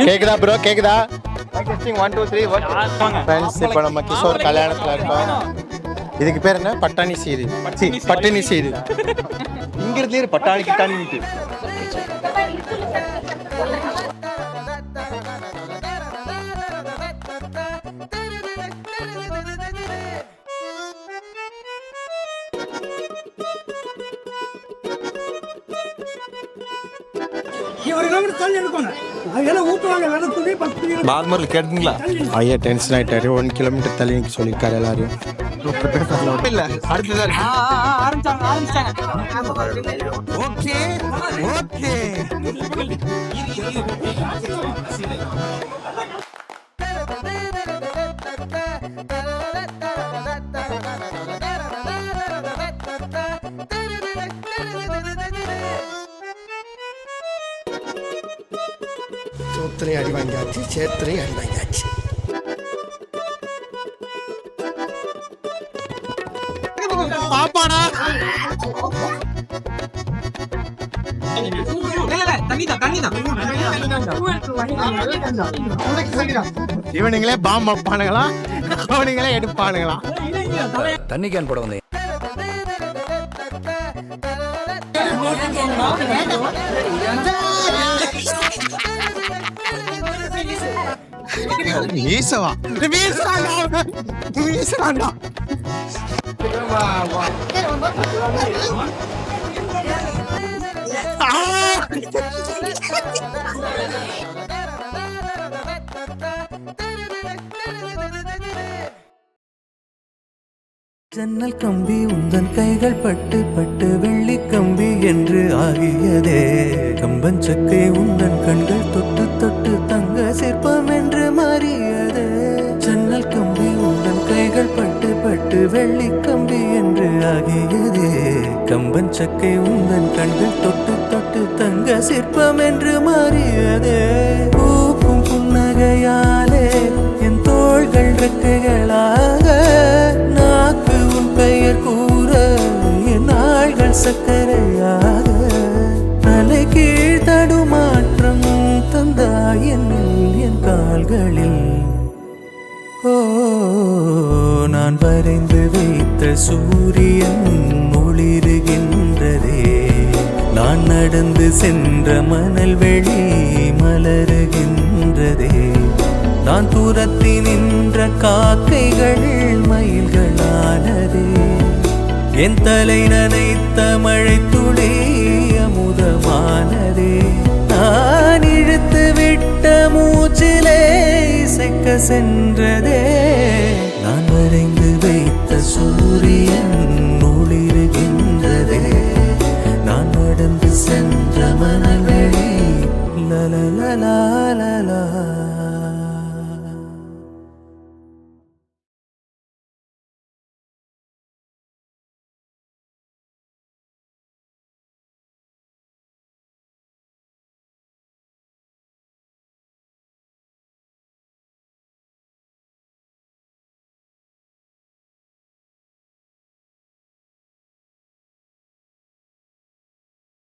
கேக்குதா ப்ரோ? கேக்குதா? 1 2 3 ஃப்ரெண்ட்ஸ், இப்போ நம்ம கிஷோர் கல்யாணத்தில் இருக்கோம். இதுக்கு பேர் என்ன? பட்டாணி சீரு. பட்டாணி சீரு. இங்கிருந்து பட்டாணி கிட்டாணி. ஐயா டென்ஷன் ஆயிட்டாரு. 1 கிலோமீட்டர் தள்ளி சொல்லியிருக்காரு எல்லாரையும். சோத்திரை அடி வாங்கியாச்சு, சேத்திரை அடி வாங்கியாச்சு. இவனுங்களே பாம்பு வைப்பானுங்களா, அவனுங்களே எடுப்பானுங்களா? தண்ணி கேன் போட வந்தேன். வீசவா வீசலாண்டா. ஜன்னல் கம்பி உந்தன் கைகள் பட்டு பட்டு வெள்ளி கம்பி என்று ஆகியதே. கம்பன் சக்கை உந்தன் கண்கள் தொட்டு தொட்டு தங்க சிற்பம் என்று மாறியதே. ஜன்னல் கம்பி உந்தன் கைகள் பட்டு பட்டு வெள்ளி கம்பி என்று ஆகியதே. கம்பன் சக்கை உந்தன் கண்கள் தொட்டு தொட்டு தங்க சிற்பம் என்று மாறியதே. பூக்கும் புன்னகையாலே என் தோள்கள் ரெக்கைகளாக, நாக்கு உன் பெயர் கூற என் நாள்கள் சக்கரையாக, தலை கீழ் தடுமாற்றம் தந்தாய் என் கால்களில். ஓ, நான் வரைந்து வைத்த சூரியன் ஒளிருகின்றதே. நான் நடந்து சென்ற மணல் வெளி மலருகின்றதே. நான் தூரத்தி நின்ற காக்கைகள் மயில்களானதே. என் தலை நனைத்த மழை துளி அமுதமானதே. நான் இழுத்து விட்ட மூச்சிலே இசைக்க சென்றதே. நான் வரைந்து வைத்த சூரியன் ஒளிருகின்றதே. நான் நடந்து சென்ற மனங்கள்